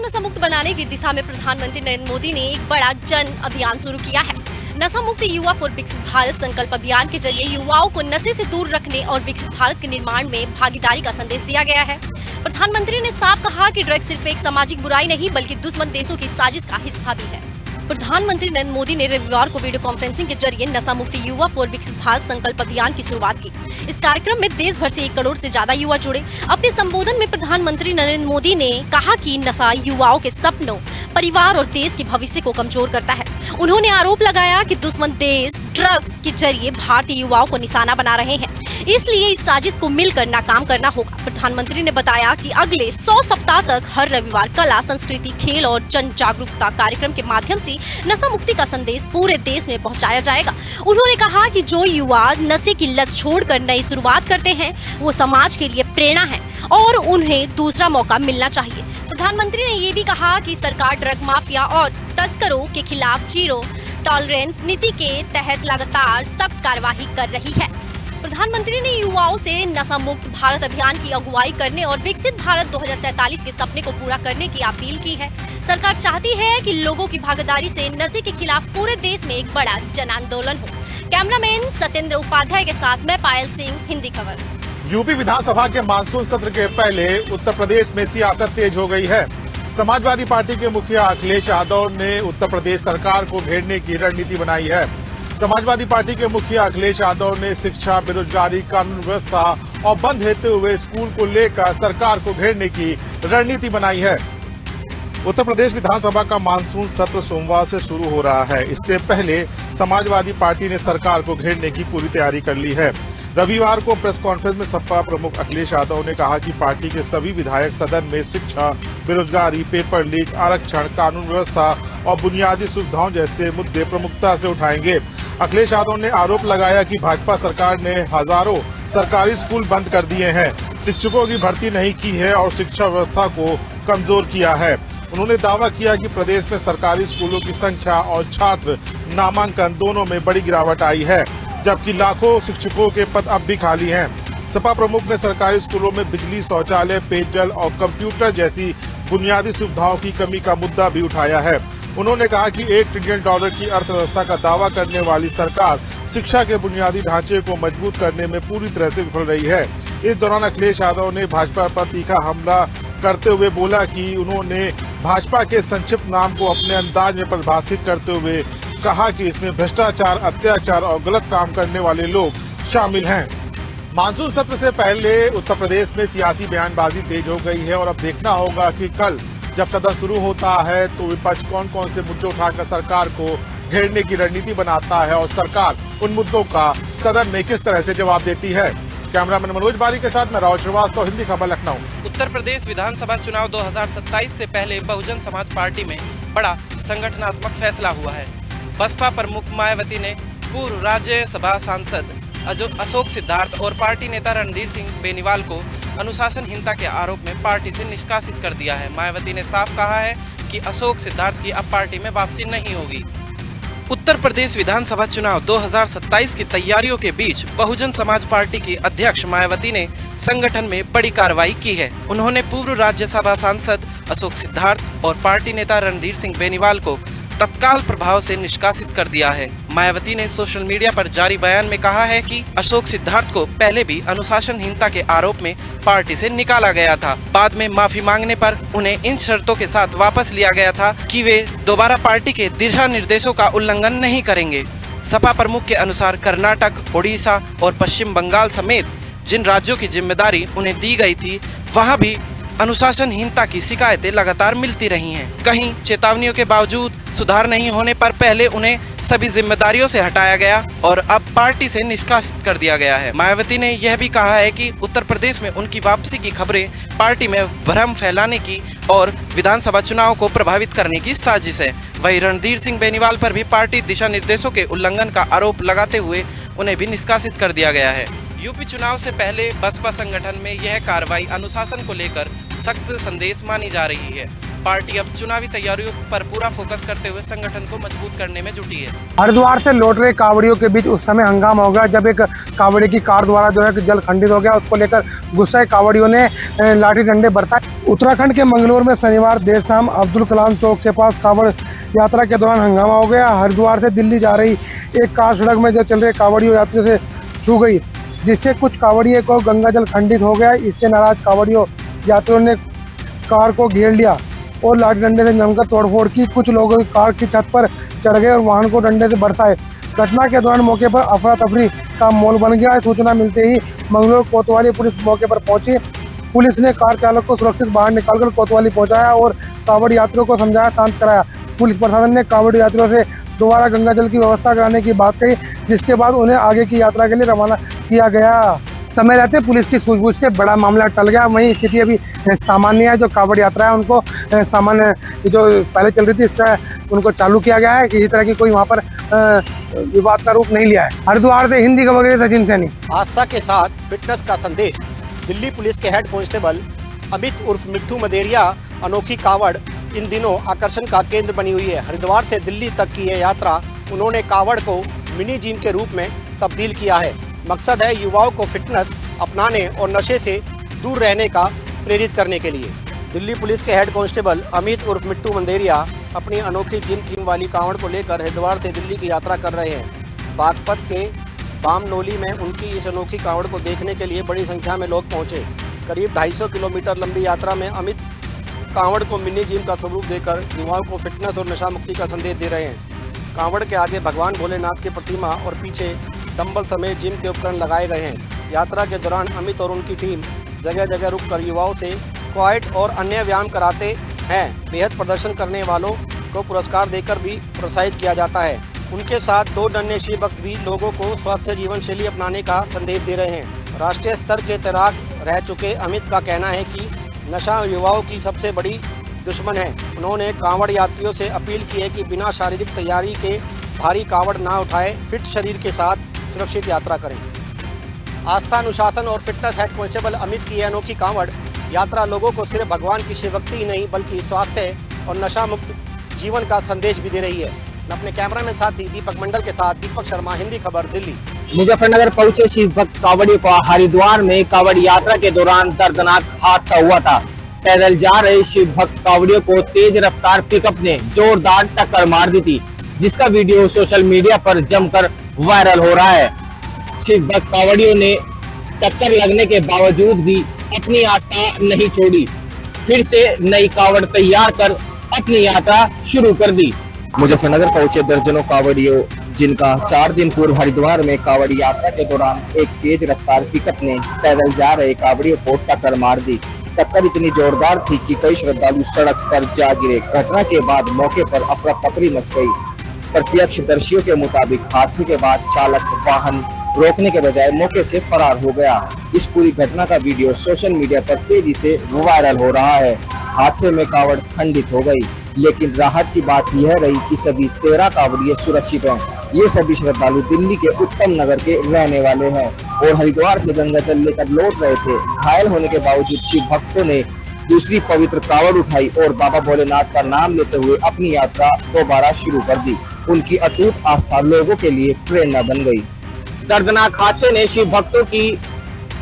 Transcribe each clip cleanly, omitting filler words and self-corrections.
नशा मुक्त बनाने की दिशा में प्रधानमंत्री नरेंद्र मोदी ने एक बड़ा जन अभियान शुरू किया है। नशा मुक्त युवा फॉर विकसित भारत संकल्प अभियान के जरिए युवाओं को नशे से दूर रखने और विकसित भारत के निर्माण में भागीदारी का संदेश दिया गया है। प्रधानमंत्री ने साफ कहा कि ड्रग्स सिर्फ एक सामाजिक बुराई नहीं बल्कि दुश्मन देशों की साजिश का हिस्सा भी है। प्रधानमंत्री नरेंद्र मोदी ने रविवार को वीडियो कॉन्फ्रेंसिंग के जरिए नशा मुक्त युवा फॉर विकसित भारत संकल्प अभियान की शुरुआत की। इस कार्यक्रम में देश भर से 1 करोड़ से ज्यादा युवा जुड़े। अपने संबोधन में प्रधानमंत्री नरेंद्र मोदी ने कहा कि नशा युवाओं के सपनों, परिवार और देश के भविष्य को कमजोर करता है। उन्होंने आरोप लगाया कि दुश्मन देश ड्रग्स के जरिए भारतीय युवाओं को निशाना बना रहे हैं, इसलिए इस साजिश को मिलकर नाकाम करना होगा। प्रधानमंत्री ने बताया कि अगले 100 सप्ताह तक हर रविवार कला, संस्कृति, खेल और जन जागरूकता कार्यक्रम के माध्यम से नशा मुक्ति का संदेश पूरे देश में पहुंचाया जाएगा। उन्होंने कहा कि जो युवा नशे की लत छोड़कर नई शुरुआत करते हैं वो समाज के लिए प्रेरणा है और उन्हें दूसरा मौका मिलना चाहिए। प्रधानमंत्री ने ये भी कहा कि सरकार ड्रग माफिया और तस्करों के खिलाफ जीरो टॉलरेंस नीति के तहत लगातार सख्त कार्रवाई कर रही है। प्रधानमंत्री ने युवाओं से नशा मुक्त भारत अभियान की अगुवाई करने और विकसित भारत 2047 के सपने को पूरा करने की अपील की है। सरकार चाहती है कि लोगों की भागीदारी से नशे के खिलाफ पूरे देश में एक बड़ा जन आंदोलन हो। कैमरामैन सत्येंद्र उपाध्याय के साथ मैं पायल सिंह, हिंदी खबर। यूपी विधानसभा के मानसून सत्र के पहले उत्तर प्रदेश में सियासत तेज हो गई है। समाजवादी पार्टी के मुखिया अखिलेश यादव ने उत्तर प्रदेश सरकार को घेरने की रणनीति बनाई है। समाजवादी पार्टी के मुखिया अखिलेश यादव ने शिक्षा, बेरोजगारी, कानून व्यवस्था और बंद रहते हुए स्कूल को लेकर सरकार को घेरने की रणनीति बनाई है। उत्तर प्रदेश विधानसभा का मानसून सत्र सोमवार से शुरू हो रहा है। इससे पहले समाजवादी पार्टी ने सरकार को घेरने की पूरी तैयारी कर ली है। रविवार को प्रेस कॉन्फ्रेंस में सपा प्रमुख अखिलेश यादव ने कहा कि पार्टी के सभी विधायक सदन में शिक्षा, बेरोजगारी, पेपर लीक, आरक्षण, कानून व्यवस्था और बुनियादी सुविधाओं जैसे मुद्दे प्रमुखता से उठाएंगे। अखिलेश यादव ने आरोप लगाया कि भाजपा सरकार ने हजारों सरकारी स्कूल बंद कर दिए हैं, शिक्षकों की भर्ती नहीं की है और शिक्षा व्यवस्था को कमजोर किया है। उन्होंने दावा किया कि प्रदेश में सरकारी स्कूलों की संख्या और छात्र नामांकन दोनों में बड़ी गिरावट आई है, जबकि लाखों शिक्षकों के पद अब भी खाली हैं। सपा प्रमुख ने सरकारी स्कूलों में बिजली, शौचालय, पेयजल और कंप्यूटर जैसी बुनियादी सुविधाओं की कमी का मुद्दा भी उठाया है। उन्होंने कहा कि $1 ट्रिलियन की अर्थव्यवस्था का दावा करने वाली सरकार शिक्षा के बुनियादी ढांचे को मजबूत करने में पूरी तरह से विफल रही है। इस दौरान अखिलेश यादव ने भाजपा पर तीखा हमला करते हुए बोला कि उन्होंने भाजपा के संक्षिप्त नाम को अपने अंदाज में परिभाषित करते हुए कहा कि इसमें भ्रष्टाचार, अत्याचार और गलत काम करने वाले लोग शामिल हैं। मानसून सत्र से पहले उत्तर प्रदेश में सियासी बयानबाजी तेज हो गई है और अब देखना होगा कि कल जब सदन शुरू होता है तो विपक्ष कौन कौन से मुद्दे उठाकर सरकार को घेरने की रणनीति बनाता है और सरकार उन मुद्दों का सदन में किस तरह से जवाब देती है। कैमरामैन मनोज बारी के साथ मैं राहुल श्रीवास्तव, हिंदी खबर, लखनऊ। उत्तर प्रदेश विधानसभा चुनाव 2027 से पहले बहुजन समाज पार्टी में बड़ा संगठनात्मक फैसला हुआ है। बसपा प्रमुख मायावती ने पूर्व राज्यसभा सांसद अशोक सिद्धार्थ और पार्टी नेता रणधीर सिंह बेनीवाल को अनुशासनहीनता के आरोप में पार्टी से निष्कासित कर दिया है। मायावती ने साफ कहा है कि अशोक सिद्धार्थ की अब पार्टी में वापसी नहीं होगी। उत्तर प्रदेश विधानसभा चुनाव 2027 की तैयारियों के बीच बहुजन समाज पार्टी की अध्यक्ष मायावती ने संगठन में बड़ी कार्रवाई की है। उन्होंने पूर्व राज्यसभा सांसद अशोक सिद्धार्थ और पार्टी नेता रणधीर सिंह बेनीवाल को तत्काल प्रभाव से निष्कासित कर दिया है। मायावती ने सोशल मीडिया पर जारी बयान में कहा है कि अशोक सिद्धार्थ को पहले भी अनुशासनहीनता के आरोप में पार्टी से निकाला गया था। बाद में माफी मांगने पर उन्हें इन शर्तों के साथ वापस लिया गया था कि वे दोबारा पार्टी के दिशा निर्देशों का उल्लंघन नहीं करेंगे। सपा प्रमुख के अनुसार कर्नाटक, ओडिशा और पश्चिम बंगाल समेत जिन राज्यों की जिम्मेदारी उन्हें दी गई थी वहाँ भी अनुशासनहीनता की शिकायतें लगातार मिलती रही हैं। कहीं चेतावनियों के बावजूद सुधार नहीं होने पर पहले उन्हें सभी जिम्मेदारियों से हटाया गया और अब पार्टी से निष्कासित कर दिया गया है। मायावती ने यह भी कहा है कि उत्तर प्रदेश में उनकी वापसी की खबरें पार्टी में भ्रम फैलाने की और विधानसभा चुनाव को प्रभावित करने की साजिश है। वहीं रणधीर सिंह बेनीवाल पर भी पार्टी दिशा निर्देशों के उल्लंघन का आरोप लगाते हुए उन्हें भी निष्कासित कर दिया गया है। यूपी चुनाव से पहले बसपा संगठन में यह कार्रवाई अनुशासन को लेकर सख्त संदेश मानी जा रही है। पार्टी अब चुनावी तैयारियों पर पूरा फोकस करते हुए संगठन को मजबूत करने में जुटी है। हरिद्वार से लौट रहे कांवड़ियों के बीच उस समय हंगामा हो गया जब एक कांवड़ी की कार द्वारा जो है जल खंडित हो गया। उसको लेकर गुस्साए कांवड़ियों ने लाठी डंडे बरसाए। उत्तराखंड के मंगलौर में शनिवार देर शाम अब्दुल कलाम चौक के पास कांवड़ यात्रा के दौरान हंगामा हो गया। हरिद्वार से दिल्ली जा रही एक कार सड़क में जो चल रहे कांवड़ियों यात्रियों से छू गई, जिससे कुछ कांवड़ियों को गंगा जल खंडित हो गया। इससे नाराज कांवड़ियों यात्रियों ने कार को घेर लिया और लाठी डंडे से जमकर तोड़फोड़ की। कुछ लोग कार की छत पर चढ़ गए और वाहन को डंडे से बरसाए। घटना के दौरान मौके पर अफरा तफरी का माहौल बन गया। सूचना मिलते ही मंगलौर कोतवाली पुलिस मौके पर पहुंची। पुलिस ने कार चालक को सुरक्षित बाहर निकालकर कोतवाली पहुंचाया और कांवड़ यात्रियों को समझाया, शांत कराया। पुलिस प्रशासन ने कांवड़ यात्रियों से दोबारा गंगा जल की व्यवस्था कराने की बात कही, जिसके बाद उन्हें आगे की यात्रा के लिए रवाना किया गया। समय रहते पुलिस की सूझबूझ से बड़ा मामला टल गया। वहीं स्थिति अभी सामान्य है। जो कांवड़ यात्रा है उनको सामान्य जो पहले चल रही थी इस तरह उनको चालू किया गया है। किसी तरह की कोई वहाँ पर विवाद का रूप नहीं लिया है। हरिद्वार से हिंदी खबर के लिए सचिन सैनी। आस्था के साथ फिटनेस का संदेश। दिल्ली पुलिस के हेड कांस्टेबल अमित उर्फ मिट्ठू मदेरिया अनोखी कावड़ इन दिनों आकर्षण का केंद्र बनी हुई है। हरिद्वार से दिल्ली तक की यह यात्रा उन्होंने कावड़ को मिनी जिम के रूप में तब्दील किया है। मकसद है युवाओं को फिटनेस अपनाने और नशे से दूर रहने का प्रेरित करने के लिए। दिल्ली पुलिस के हेड कांस्टेबल अमित उर्फ मिट्टू मंदेरिया अपनी अनोखी जिम थीम वाली कावड़ को लेकर हरिद्वार से दिल्ली की यात्रा कर रहे हैं। बागपत के बामनोली में उनकी इस अनोखी कावड़ को देखने के लिए बड़ी संख्या में लोग पहुंचे। करीब 250 किलोमीटर लंबी यात्रा में अमित कावड़ को मिनी जिम का स्वरूप देकर युवाओं को फिटनेस और नशा मुक्ति का संदेश दे रहे हैं। कावड़ के आगे भगवान भोलेनाथ की प्रतिमा और पीछे डंबल समेत जिम के उपकरण लगाए गए हैं। यात्रा के दौरान अमित और उनकी टीम जगह जगह रुककर युवाओं से स्क्वाट और अन्य व्यायाम कराते हैं। बेहद प्रदर्शन करने वालों को पुरस्कार देकर भी प्रोत्साहित किया जाता है। उनके साथ 2 अन्य शिव भक्त भी लोगों को स्वस्थ जीवन शैली अपनाने का संदेश दे रहे हैं। राष्ट्रीय स्तर के तैराक रह चुके अमित का कहना है कि नशा युवाओं की सबसे बड़ी दुश्मन है। उन्होंने कांवड़ यात्रियों से अपील की है कि बिना शारीरिक तैयारी के भारी कांवड़ ना उठाए, फिट शरीर के साथ सुरक्षित यात्रा करें। आस्था, अनुशासन और फिटनेस हेड कांस्टेबल अमित की यह अनोखी कांवड़ यात्रा लोगों को सिर्फ भगवान की शिव भक्ति ही नहीं बल्कि स्वास्थ्य और नशा मुक्त जीवन का संदेश भी दे रही है। मैं अपने कैमरामैन साथी दीपक मंडल के साथ दीपक शर्मा, हिंदी खबर, दिल्ली। मुजफ्फरनगर पहुंचे शिव भक्त कांवड़ियों को हरिद्वार में कांवड़ यात्रा के दौरान दर्दनाक हादसा हुआ था। पैदल जा रहे शिव भक्त कांवड़ियों को तेज रफ्तार पिकअप ने जोरदार टक्कर मार दी थी, जिसका वीडियो सोशल मीडिया पर जमकर वायरल हो रहा है। शिव भक्त कांवड़ियों ने टक्कर लगने के बावजूद भी अपनी आस्था नहीं छोड़ी, फिर से नई कांवड़ तैयार कर अपनी यात्रा शुरू कर दी। मुजफ्फरनगर पहुंचे दर्जनों कांवड़ियों, जिनका 4 दिन पूर्व हरिद्वार में कांवड़ यात्रा के दौरान एक तेज रफ्तार पिकअप ने पैदल जा रहे कांवड़ियों को टक्कर मार दी। टक्कर इतनी जोरदार थी कि कई श्रद्धालु सड़क पर जा गिरे। घटना के बाद मौके पर अफरा तफरी मच गई। प्रत्यक्षदर्शियों के मुताबिक हादसे के बाद चालक वाहन रोकने के बजाय मौके से फरार हो गया। इस पूरी घटना का वीडियो सोशल मीडिया पर तेजी से वायरल हो रहा है। हादसे में कांवड़ खंडित हो गई, लेकिन राहत की बात यह रही कि सभी 13 कांवड़िए सुरक्षित हैं। ये सभी श्रद्धालु दिल्ली के उत्तम नगर के रहने वाले हैं और हरिद्वार से गंगा जल लेकर लौट रहे थे। घायल होने के बावजूद शिव भक्तों ने दूसरी पवित्र कांवड़ उठाई और बाबा भोलेनाथ का नाम लेते हुए अपनी यात्रा दोबारा शुरू कर दी। उनकी अटूट आस्था लोगों के लिए प्रेरणा बन गई। दर्दनाक हादसे ने शिव भक्तों की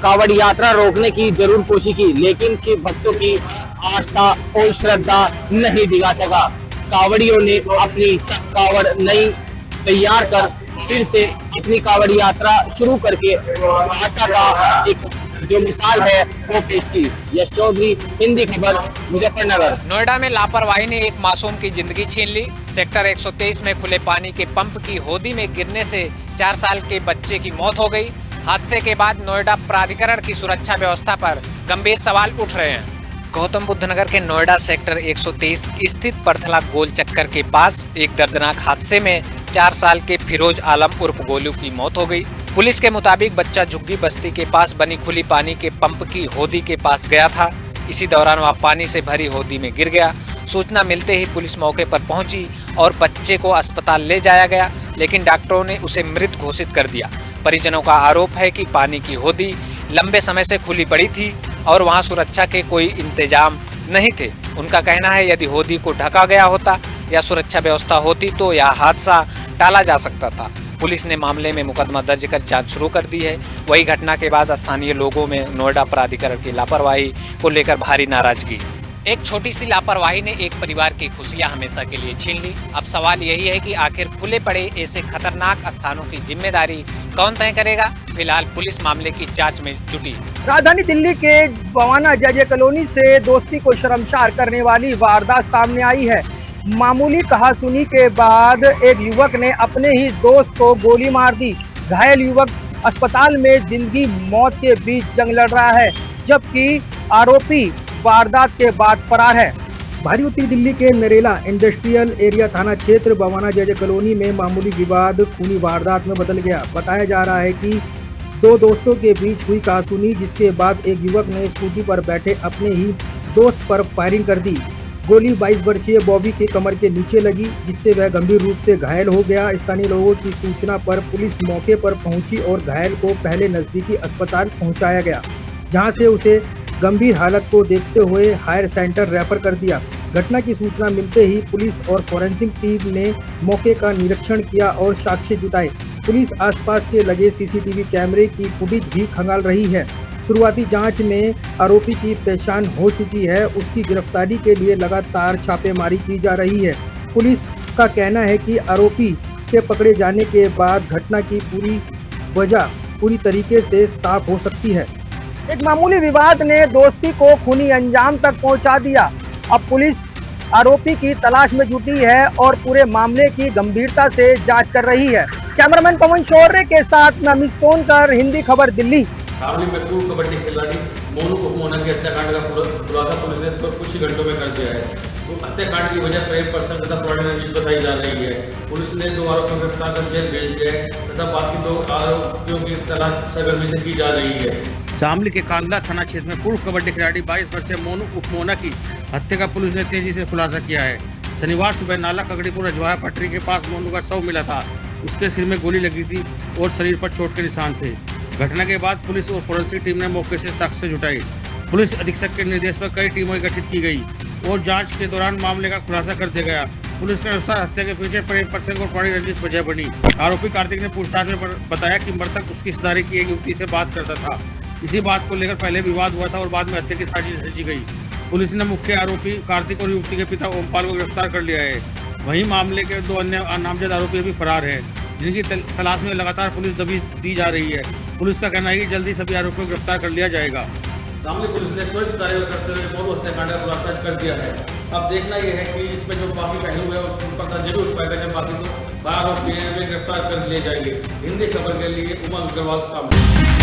कांवड़ यात्रा रोकने की जरूर कोशिश की, लेकिन शिव भक्तों की आस्था और श्रद्धा नहीं दिखा सका। कांवड़ियों ने अपनी कांवड़ नई तैयार कर फिर से अपनी कांवड़ यात्रा शुरू करके आस्था का एक जो मिसाल है वो पेश की। यश चौधरी, हिंदी खबर, मुजफ्फरनगर। नोएडा में लापरवाही ने एक मासूम की जिंदगी छीन ली। सेक्टर 123 में खुले पानी के पंप की होदी में गिरने से 4 साल के बच्चे की मौत हो गई। हादसे के बाद नोएडा प्राधिकरण की सुरक्षा व्यवस्था पर गंभीर सवाल उठ रहे हैं। गौतम बुद्ध नगर के नोएडा सेक्टर 123 स्थित परथला गोल चक्कर के पास एक दर्दनाक हादसे में 4 साल के फिरोज आलम उर्फ गोलू की मौत हो गई। पुलिस के मुताबिक बच्चा झुग्गी बस्ती के पास बनी खुली पानी के पंप की होदी के पास गया था। इसी दौरान वह पानी से भरी होदी में गिर गया। सूचना मिलते ही पुलिस मौके पर पहुंची और बच्चे को अस्पताल ले जाया गया, लेकिन डॉक्टरों ने उसे मृत घोषित कर दिया। परिजनों का आरोप है कि पानी की होदी लंबे समय से खुली पड़ी थी और वहां सुरक्षा के कोई इंतजाम नहीं थे। उनका कहना है यदि होदी को ढका गया होता या सुरक्षा व्यवस्था होती तो यह हादसा टाला जा सकता था। पुलिस ने मामले में मुकदमा दर्ज कर जांच शुरू कर दी है। वही घटना के बाद स्थानीय लोगों में नोएडा प्राधिकरण की लापरवाही को लेकर भारी नाराजगी। एक छोटी सी लापरवाही ने एक परिवार की खुशियां हमेशा के लिए छीन ली। अब सवाल यही है कि आखिर खुले पड़े ऐसे खतरनाक स्थानों की जिम्मेदारी कौन तय करेगा। फिलहाल पुलिस मामले की जांच में जुटी। राजधानी दिल्ली के बवाना जजे कॉलोनी से दोस्ती को शर्मसार करने वाली वारदात सामने आई है। मामूली कहासुनी के बाद एक युवक ने अपने ही दोस्त को गोली मार दी। घायल युवक अस्पताल में जिंदगी मौत के बीच जंग लड़ रहा है, जबकि आरोपी वारदात के बाद फरार है। भारी उत्तरी दिल्ली के नरेला इंडस्ट्रियल एरिया थाना क्षेत्र बवाना जजे कॉलोनी में मामूली विवाद खूनी वारदात में बदल गया। बताया जा रहा है कि दो दोस्तों के बीच हुई कहासुनी, जिसके बाद एक युवक ने स्कूटी पर बैठे अपने ही दोस्त पर फायरिंग कर दी। गोली 22 वर्षीय बॉबी के कमर के नीचे लगी, जिससे वह गंभीर रूप से घायल हो गया। स्थानीय लोगों की सूचना पर पुलिस मौके पर पहुंची और घायल को पहले नजदीकी अस्पताल पहुंचाया गया, जहां से उसे गंभीर हालत को देखते हुए हायर सेंटर रेफर कर दिया। घटना की सूचना मिलते ही पुलिस और फॉरेंसिक टीम ने मौके का निरीक्षण किया और साक्ष्य जुटाए। पुलिस आसपास के लगे सीसीटीवी कैमरे की फुटेज भी खंगाल रही है। शुरुआती जांच में आरोपी की पहचान हो चुकी है। उसकी गिरफ्तारी के लिए लगातार छापेमारी की जा रही है। पुलिस का कहना है कि आरोपी के पकड़े जाने के बाद घटना की पूरी वजह पूरी तरीके से साफ हो सकती है। एक मामूली विवाद ने दोस्ती को खूनी अंजाम तक पहुंचा दिया। अब पुलिस आरोपी की तलाश में जुटी है और पूरे मामले की गंभीरता से जांच कर रही है। कैमरामैन पवन शौर्य के साथ मैं अमित सोनकर, हिंदी खबर, दिल्ली। शामली में पूर्व कबड्डी खिलाड़ी मोनू उपमोना की हत्याकांड का खुलासा पुलिस ने कुछ ही घंटों में कर दिया है। तो हत्याकांड की वजह प्रेम प्रसंग तथा पुरानी रंजिश बताई जा रही है। पुलिस ने 2 आरोपियों को गिरफ्तार कर जेल भेज दिया है तथा बाकी 2 आरोपियों की तलाश सरगर्मी से की जा रही है। शामली के कांगला थाना क्षेत्र में पूर्व कबड्डी खिलाड़ी 22 वर्षीय मोनू उपमोना की हत्या का पुलिस ने तेजी से खुलासा किया है। शनिवार सुबह नाला कगड़ीपुर रजवाया पटरी के पास मोनू का शव मिला था। उसके सिर में गोली लगी थी और शरीर पर चोट के निशान थे। घटना के बाद पुलिस और फोरेंसिक टीम ने मौके से साक्ष्य जुटाई। पुलिस अधीक्षक के निर्देश पर कई टीमें गठित की गई और जांच के दौरान मामले का खुलासा कर दिया गया। पुलिस के अनुसार हत्या के पीछे प्रेम प्रसंग और पुरानी रंजिश वजह बनी। आरोपी कार्तिक ने पूछताछ में बताया कि मृतक उसकी रिश्तेदारी की एक युवती से बात करता था। इसी बात को लेकर पहले विवाद हुआ था और बाद में हत्या की साजिश रची गई। पुलिस ने मुख्य आरोपी कार्तिक और युवती के पिता ओमपाल को गिरफ्तार कर लिया है। वहीं मामले के 2 अन्य नामजद आरोपी अभी फरार हैं, जिनकी तलाश में लगातार पुलिस दबी दी जा रही है। पुलिस का कहना है कि जल्दी सभी आरोपियों को गिरफ्तार कर लिया जाएगा। शामली पुलिस ने त्वरित कार्रवाई करते हुए मोनू हत्याकांड का खुलासा कर दिया है। अब देखना यह है कि इसमें जो बाकी पहलू है उसको पता जरूर पाएगा। जब बाकी तो 12 आरोपी गिरफ्तार कर लिए जाएंगे। हिंदी खबर के लिए उमंग अग्रवाल, शामली।